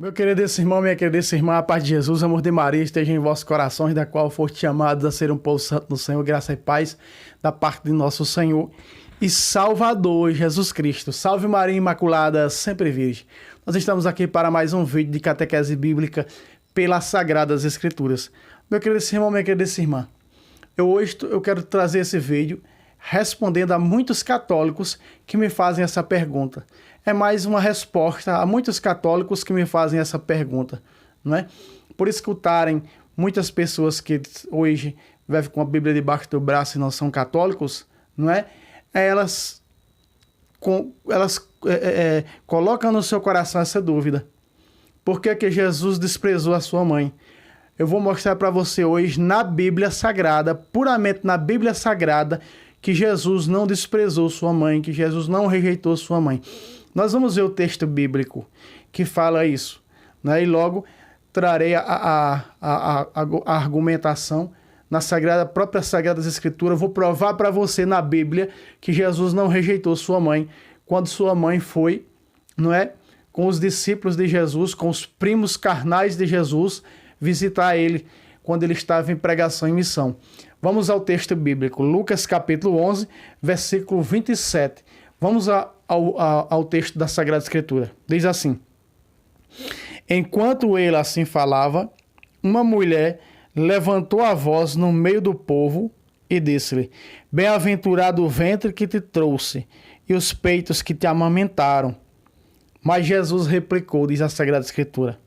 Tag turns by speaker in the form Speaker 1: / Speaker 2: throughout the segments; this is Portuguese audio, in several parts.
Speaker 1: Meu querido irmão, minha querida irmã, a paz de Jesus, amor de Maria, esteja em vossos corações, da qual foste chamados a ser um povo santo no Senhor, graça e paz da parte de nosso Senhor e Salvador, Jesus Cristo. Salve Maria Imaculada, sempre virgem. Nós estamos aqui para mais um vídeo de catequese bíblica pelas Sagradas Escrituras. Meu querido irmão, minha querida irmã, hoje eu quero trazer esse vídeo respondendo a muitos católicos que me fazem essa pergunta. É mais uma resposta a muitos católicos que me fazem essa pergunta, não é? Por escutarem muitas pessoas que hoje vivem com a Bíblia debaixo do braço e não são católicos, não é? Elas colocam no seu coração essa dúvida. Por que que Jesus desprezou a sua mãe? Eu vou mostrar para você hoje na Bíblia Sagrada, puramente na Bíblia Sagrada, que Jesus não desprezou sua mãe, que Jesus não rejeitou sua mãe. Nós vamos ver o texto bíblico que fala isso, né? E logo trarei a argumentação na própria Sagradas Escrituras. Vou provar para você na Bíblia que Jesus não rejeitou sua mãe quando sua mãe foi, não é, com os discípulos de Jesus, com os primos carnais de Jesus, visitar ele quando ele estava em pregação e missão. Vamos ao texto bíblico, Lucas capítulo 11, versículo 27. Vamos ao texto da Sagrada Escritura. Diz assim: enquanto ele assim falava, uma mulher levantou a voz no meio do povo e disse-lhe: bem-aventurado o ventre que te trouxe e os peitos que te amamentaram. Mas Jesus replicou, diz a Sagrada Escritura: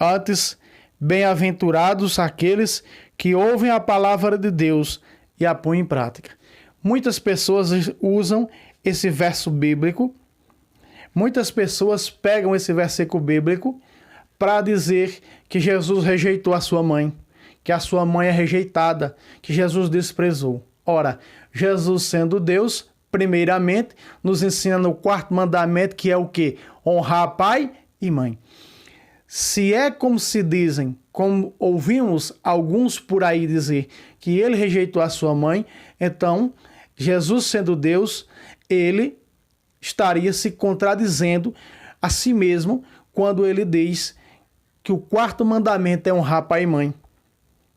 Speaker 1: antes, bem-aventurados aqueles que ouvem a palavra de Deus e a põem em prática. Muitas pessoas usam esse verso bíblico, muitas pessoas pegam esse versículo bíblico para dizer que Jesus rejeitou a sua mãe, que a sua mãe é rejeitada, que Jesus desprezou. Ora, Jesus sendo Deus, primeiramente, nos ensina no quarto mandamento, que é o quê? Honrar pai e mãe. Se é como se dizem, como ouvimos alguns por aí dizer, que ele rejeitou a sua mãe, então, Jesus sendo Deus, ele estaria se contradizendo a si mesmo quando ele diz que o quarto mandamento é honrar pai e mãe.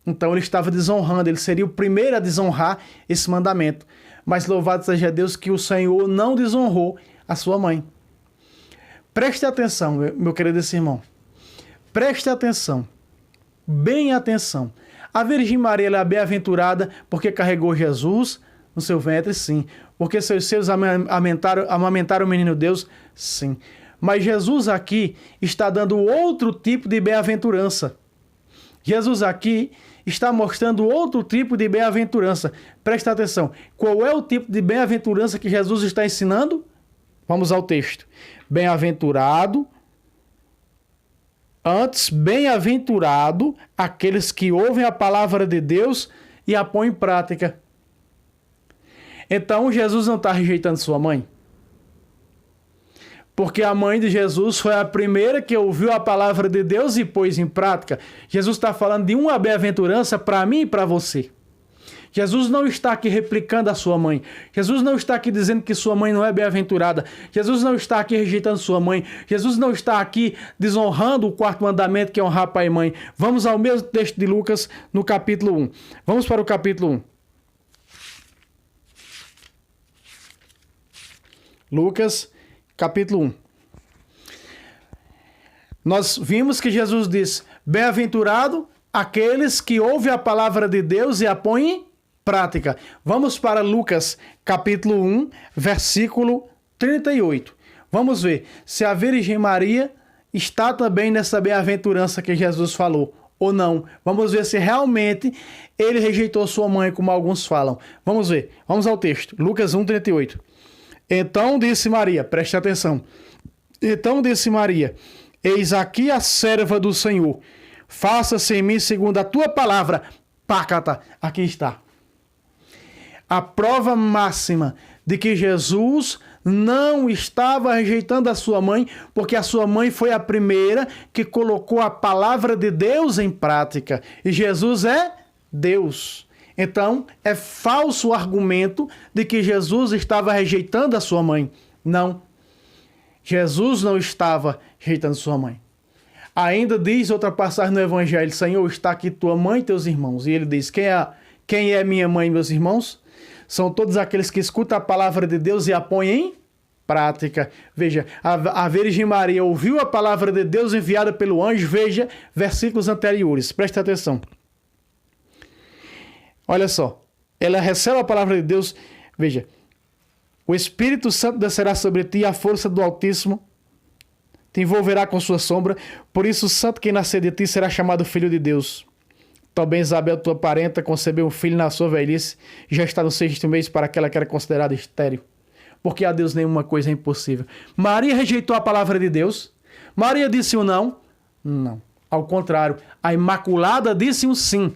Speaker 1: Então ele estava desonrando, ele seria o primeiro a desonrar esse mandamento. Mas louvado seja Deus que o Senhor não desonrou a sua mãe. Preste atenção, meu querido irmão. Preste atenção, bem atenção. A Virgem Maria ela é bem-aventurada porque carregou Jesus no seu ventre, sim. Porque seus seios amamentaram o menino Deus, sim. Mas Jesus aqui está dando outro tipo de bem-aventurança. Jesus aqui está mostrando outro tipo de bem-aventurança. Preste atenção. Qual é o tipo de bem-aventurança que Jesus está ensinando? Vamos ao texto. Bem-aventurado. Antes, bem-aventurado aqueles que ouvem a palavra de Deus e a põem em prática. Então, Jesus não está rejeitando sua mãe? Porque a mãe de Jesus foi a primeira que ouviu a palavra de Deus e pôs em prática. Jesus está falando de uma bem-aventurança para mim e para você. Jesus não está aqui replicando a sua mãe. Jesus não está aqui dizendo que sua mãe não é bem-aventurada. Jesus não está aqui rejeitando sua mãe. Jesus não está aqui desonrando o quarto mandamento, que é honrar pai e mãe. Vamos ao mesmo texto de Lucas, no capítulo 1. Vamos para o capítulo 1. Lucas, capítulo 1. Nós vimos que Jesus diz: bem-aventurado aqueles que ouvem a palavra de Deus e a põem em prática. Vamos para Lucas, capítulo 1, versículo 38. Vamos ver se a Virgem Maria está também nessa bem-aventurança que Jesus falou ou não. Vamos ver se realmente ele rejeitou sua mãe, como alguns falam. Vamos ver. Vamos ao texto. Lucas 1, 38. Então disse Maria, preste atenção. Então disse Maria: eis aqui a serva do Senhor. Faça-se em mim segundo a tua palavra. Pácata, aqui está. A prova máxima de que Jesus não estava rejeitando a sua mãe, porque a sua mãe foi a primeira que colocou a palavra de Deus em prática. E Jesus é Deus. Então, é falso o argumento de que Jesus estava rejeitando a sua mãe. Não. Jesus não estava rejeitando sua mãe. Ainda diz outra passagem no Evangelho: Senhor, está aqui tua mãe e teus irmãos. E ele diz: quem é minha mãe e meus irmãos? São todos aqueles que escutam a palavra de Deus e a põem em prática. Veja, a Virgem Maria ouviu a palavra de Deus enviada pelo anjo. Veja versículos anteriores, preste atenção. Olha só, ela recebe a palavra de Deus. Veja, o Espírito Santo descerá sobre ti e a força do Altíssimo te envolverá com sua sombra. Por isso o santo que nascer de ti será chamado Filho de Deus. Também Isabel, tua parenta, concebeu um filho na sua velhice e já está no 6º mês para aquela que era considerada estéril. Porque a Deus nenhuma coisa é impossível. Maria rejeitou a palavra de Deus? Maria disse um não? Não. Ao contrário, a Imaculada disse um sim.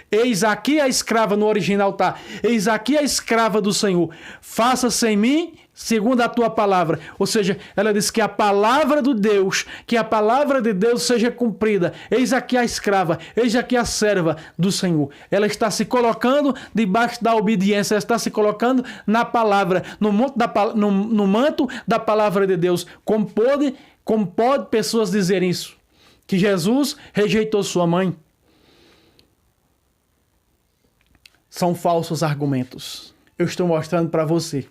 Speaker 1: Eis aqui a escrava, no original tá: eis aqui a escrava do Senhor. Faça-se em mim segundo a tua palavra. Ou seja, ela disse que a palavra de Deus, que a palavra de Deus seja cumprida. Eis aqui a escrava, eis aqui a serva do Senhor. Ela está se colocando debaixo da obediência, ela está se colocando na palavra, no manto da palavra de Deus. Como pode pessoas dizerem isso? Que Jesus rejeitou sua mãe? São falsos argumentos. Eu estou mostrando para você.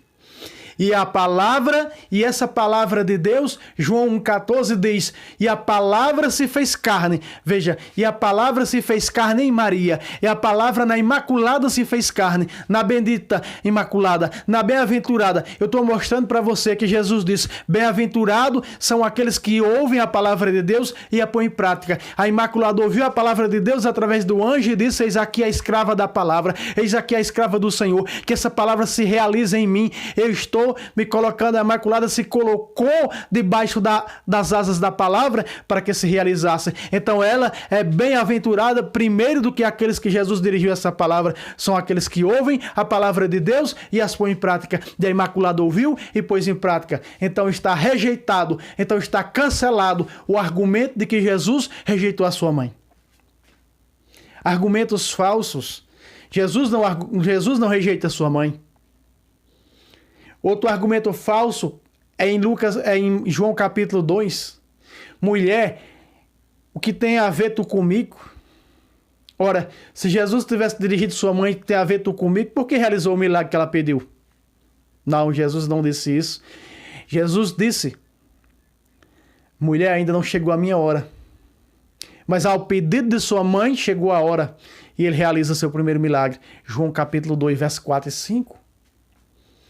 Speaker 1: E a palavra, e essa palavra de Deus, João 1,14 diz: e a palavra se fez carne. Veja, e a palavra se fez carne em Maria. E a palavra na Imaculada se fez carne. Na bendita Imaculada, na bem-aventurada. Eu estou mostrando para você que Jesus disse: bem-aventurado são aqueles que ouvem a palavra de Deus e a põem em prática. A Imaculada ouviu a palavra de Deus através do anjo e disse: eis aqui a escrava da palavra. Eis aqui a escrava do Senhor. Que essa palavra se realize em mim. Eu estou me colocando, a Imaculada se colocou debaixo das asas da palavra para que se realizasse. Então ela é bem-aventurada primeiro do que aqueles que Jesus dirigiu essa palavra. São aqueles que ouvem a palavra de Deus e as põem em prática. E a Imaculada ouviu e pôs em prática. Então está rejeitado, então está cancelado o argumento de que Jesus rejeitou a sua mãe. Argumentos falsos. Jesus não rejeita a sua mãe. Outro argumento falso é em João capítulo 2. Mulher, o que tem a ver tu comigo? Ora, se Jesus tivesse dirigido sua mãe, que tem a ver tu comigo, por que realizou o milagre que ela pediu? Não, Jesus não disse isso. Jesus disse: mulher, ainda não chegou a minha hora. Mas ao pedido de sua mãe, chegou a hora. E ele realiza seu primeiro milagre. João capítulo 2, versos 4 e 5.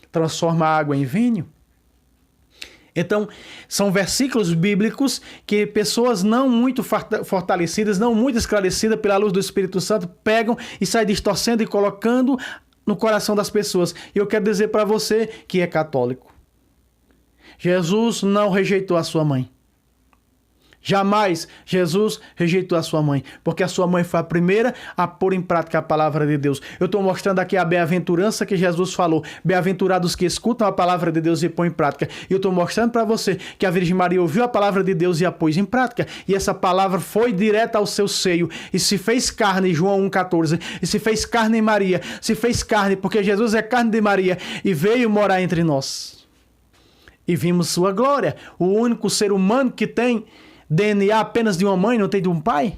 Speaker 1: Transforma a água em vinho. Então, são versículos bíblicos que pessoas não muito fortalecidas, não muito esclarecidas pela luz do Espírito Santo, pegam e saem distorcendo e colocando no coração das pessoas. E eu quero dizer para você que é católico: Jesus não rejeitou a sua mãe. Jamais Jesus rejeitou a sua mãe, porque a sua mãe foi a primeira a pôr em prática a palavra de Deus. Eu estou mostrando aqui a bem-aventurança que Jesus falou. Bem-aventurados que escutam a palavra de Deus e põem em prática. E eu estou mostrando para você que a Virgem Maria ouviu a palavra de Deus e a pôs em prática. E essa palavra foi direta ao seu seio e se fez carne, João 1,14. E se fez carne em Maria. Se fez carne porque Jesus é carne de Maria e veio morar entre nós. E vimos sua glória. O único ser humano que tem DNA apenas de uma mãe, não tem de um pai?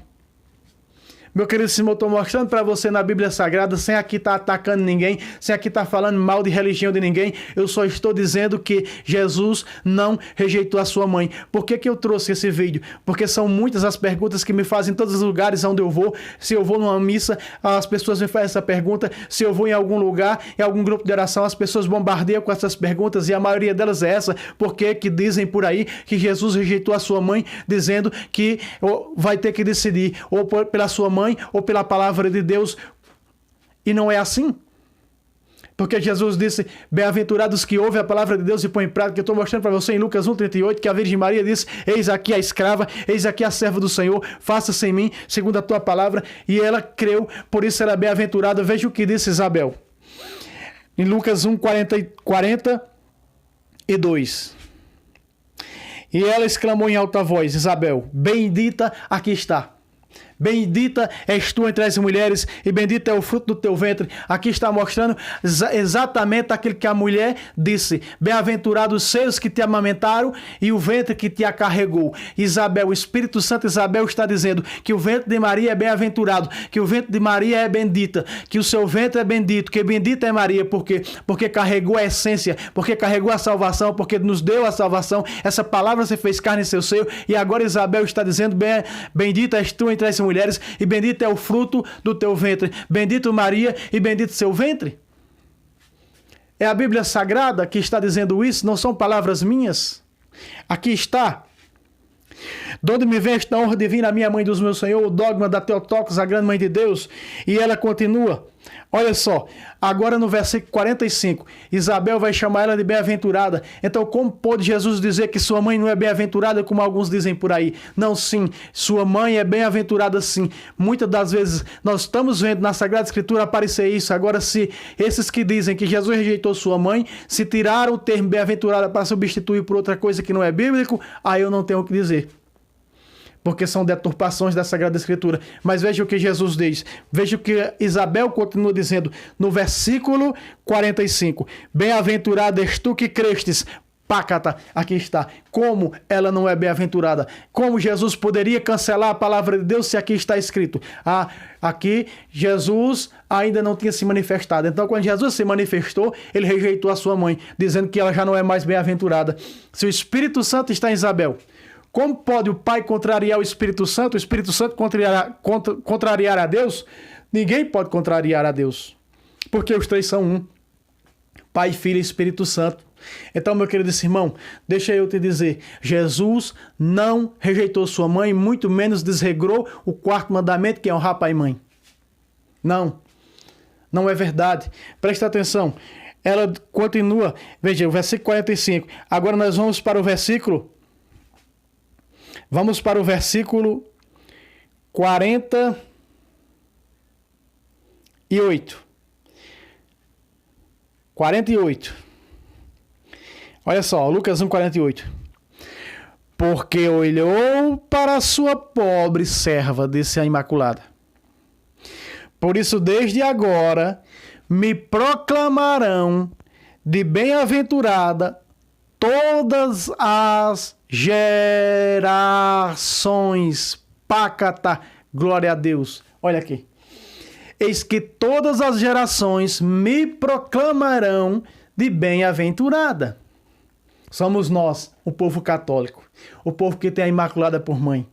Speaker 1: Meu querido Simão, eu estou mostrando para você na Bíblia Sagrada, sem aqui estar atacando ninguém, sem aqui estar falando mal de religião de ninguém. Eu só estou dizendo que Jesus não rejeitou a sua mãe. Por que eu trouxe esse vídeo? Porque são muitas as perguntas que me fazem em todos os lugares onde eu vou. Se eu vou numa missa, as pessoas me fazem essa pergunta. Se eu vou em algum lugar, em algum grupo de oração, as pessoas bombardeiam com essas perguntas e a maioria delas é essa. Por que dizem por aí que Jesus rejeitou a sua mãe, dizendo que vai ter que decidir ou pela sua mãe ou pela palavra de Deus? E não é assim. Porque Jesus disse: bem-aventurados que ouvem a palavra de Deus e põem em prática. Eu estou mostrando para você em Lucas 1,38 que a Virgem Maria disse: eis aqui a escrava, eis aqui a serva do Senhor, faça-se em mim segundo a tua palavra. E ela creu, por isso ela é bem-aventurada. Veja o que disse Isabel em Lucas 1,42. E ela exclamou em alta voz: Isabel, bendita aqui está. Bendita és tu entre as mulheres e bendito é o fruto do teu ventre. Aqui está mostrando exatamente aquilo que a mulher disse. Bem-aventurados os seios que te amamentaram e o ventre que te acarregou. Isabel, o Espírito Santo Isabel está dizendo que o ventre de Maria é bem-aventurado, que o ventre de Maria é bendita, que o seu ventre é bendito, que bendita é Maria, porque carregou a essência, porque carregou a salvação, porque nos deu a salvação. Essa palavra se fez carne em seu seio e agora Isabel está dizendo, bendita és tu entre as mulheres e bendito é o fruto do teu ventre. Bendito Maria e bendito seu ventre. É a Bíblia Sagrada que está dizendo isso, não são palavras minhas. Aqui está. De onde me vem esta honra divina, a minha mãe dos meus Senhor, o dogma da Theotokos, a grande mãe de Deus. E ela continua. Olha só, agora no versículo 45, Isabel vai chamar ela de bem-aventurada. Então, como pode Jesus dizer que sua mãe não é bem-aventurada, como alguns dizem por aí? Não, sim, sua mãe é bem-aventurada, sim. Muitas das vezes nós estamos vendo na Sagrada Escritura aparecer isso. Agora, se esses que dizem que Jesus rejeitou sua mãe, se tiraram o termo bem-aventurada para substituir por outra coisa que não é bíblico, aí eu não tenho o que dizer. Porque são deturpações da Sagrada Escritura. Mas veja o que Jesus diz. Veja o que Isabel continua dizendo no versículo 45. Bem-aventurada és tu que crestes. Pácata, aqui está. Como ela não é bem-aventurada? Como Jesus poderia cancelar a palavra de Deus se aqui está escrito? Aqui Jesus ainda não tinha se manifestado. Então, quando Jesus se manifestou, ele rejeitou a sua mãe, dizendo que ela já não é mais bem-aventurada. Se o Espírito Santo está em Isabel, como pode o Pai contrariar o Espírito Santo contrariar a Deus? Ninguém pode contrariar a Deus, porque os três são um. Pai, Filho e Espírito Santo. Então, meu querido irmão, deixa eu te dizer, Jesus não rejeitou sua mãe, muito menos desregrou o quarto mandamento, que é honrar pai e mãe. Não é verdade. Presta atenção. Ela continua, veja, o versículo 45. Agora nós vamos para o versículo 48. 48. Olha só, Lucas 1:48. Porque olhou para a sua pobre serva, disse a Imaculada. Por isso, desde agora, me proclamarão de bem-aventurada todas as gerações. Pácata, glória a Deus. Olha aqui. Eis que todas as gerações me proclamarão de bem-aventurada. Somos nós, o povo católico, o povo que tem a Imaculada por mãe.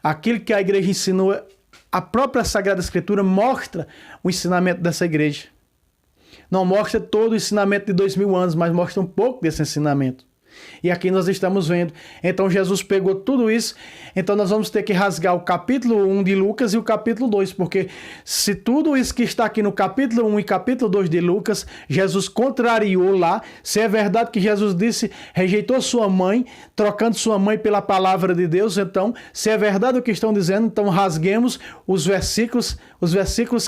Speaker 1: Aquilo que a igreja ensinou, a própria Sagrada Escritura mostra o ensinamento dessa igreja. Não mostra todo o ensinamento de 2000 anos, mas mostra um pouco desse ensinamento. E aqui nós estamos vendo. Então Jesus pegou tudo isso. Então nós vamos ter que rasgar o capítulo 1 de Lucas e o capítulo 2. Porque se tudo isso que está aqui no capítulo 1 e capítulo 2 de Lucas, Jesus contrariou lá. Se é verdade que Jesus disse, rejeitou sua mãe, trocando sua mãe pela palavra de Deus. Então, se é verdade o que estão dizendo, então rasguemos os versículos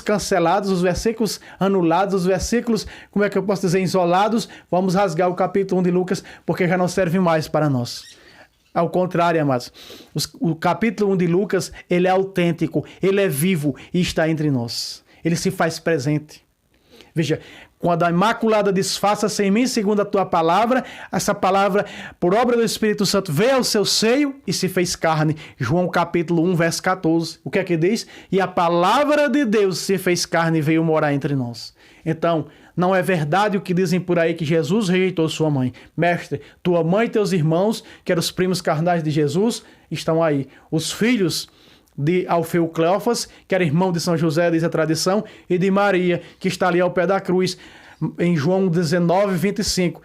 Speaker 1: cancelados, os versículos anulados, os versículos, como é que eu posso dizer, isolados. Vamos rasgar o capítulo 1 de Lucas, porque já não serve mais para nós. Ao contrário, amados, o capítulo 1 de Lucas, ele é autêntico, ele é vivo e está entre nós. Ele se faz presente. Veja, quando a Imaculada diz, faça-se em mim segundo a tua palavra, essa palavra, por obra do Espírito Santo, veio ao seu seio e se fez carne. João capítulo 1, verso 14. O que é que diz? E a palavra de Deus se fez carne e veio morar entre nós. Então, não é verdade o que dizem por aí que Jesus rejeitou sua mãe. Mestre, tua mãe e teus irmãos, que eram os primos carnais de Jesus, estão aí. Os filhos de Alfeu Cleofas, que era irmão de São José, diz a tradição, e de Maria, que está ali ao pé da cruz, em João 19, 25.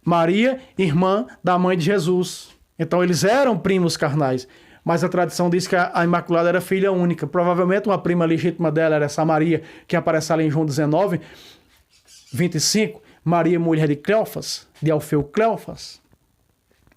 Speaker 1: Maria, irmã da mãe de Jesus. Então, eles eram primos carnais. Mas a tradição diz que a Imaculada era filha única. Provavelmente uma prima legítima dela era essa Maria, que aparece ali em João 19, 25, Maria, mulher de Cleofas, de Alfeu Cleofas.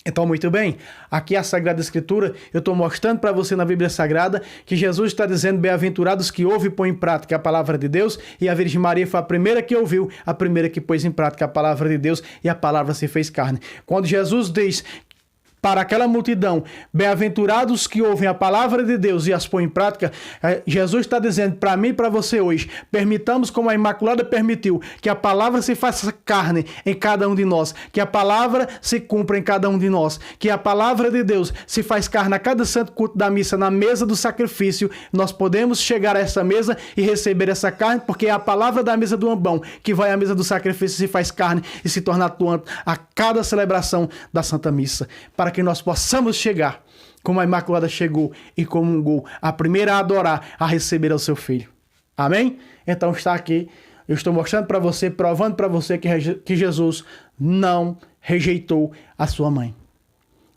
Speaker 1: Então, muito bem, aqui a Sagrada Escritura, eu estou mostrando para você na Bíblia Sagrada que Jesus está dizendo, bem-aventurados que ouvem e põem em prática a palavra de Deus, e a Virgem Maria foi a primeira que ouviu, a primeira que pôs em prática a palavra de Deus, e a palavra se fez carne. Quando Jesus diz para aquela multidão, bem-aventurados que ouvem a palavra de Deus e as põem em prática, Jesus está dizendo para mim e para você hoje, permitamos como a Imaculada permitiu, que a palavra se faça carne em cada um de nós, que a palavra se cumpra em cada um de nós, que a palavra de Deus se faz carne a cada santo culto da missa, na mesa do sacrifício, nós podemos chegar a essa mesa e receber essa carne, porque é a palavra da mesa do ambão que vai à mesa do sacrifício, se faz carne e se torna atuante a cada celebração da Santa Missa, para que nós possamos chegar como a Imaculada chegou e comungou, a primeira a adorar, a receber ao seu filho. Amém? Então está aqui, eu estou mostrando para você, provando para você que Jesus não rejeitou a sua mãe.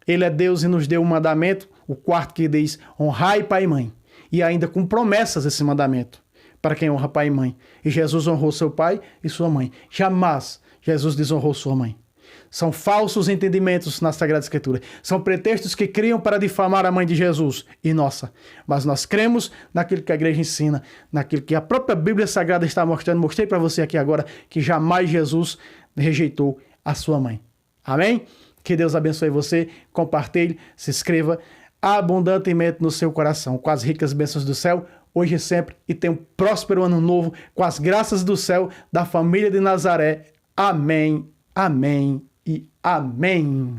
Speaker 1: Ele é Deus e nos deu um mandamento, o quarto, que diz: honrai pai e mãe. E ainda com promessas esse mandamento, para quem honra pai e mãe. E Jesus honrou seu pai e sua mãe. Jamais Jesus desonrou sua mãe. São falsos entendimentos na Sagrada Escritura. São pretextos que criam para difamar a mãe de Jesus e nossa. Mas nós cremos naquilo que a igreja ensina, naquilo que a própria Bíblia Sagrada está mostrando. Mostrei para você aqui agora que jamais Jesus rejeitou a sua mãe. Amém? Que Deus abençoe você. Compartilhe, se inscreva abundantemente no seu coração, com as ricas bênçãos do céu, hoje e sempre. E tenha um próspero ano novo, com as graças do céu, da família de Nazaré. Amém, amém e amém.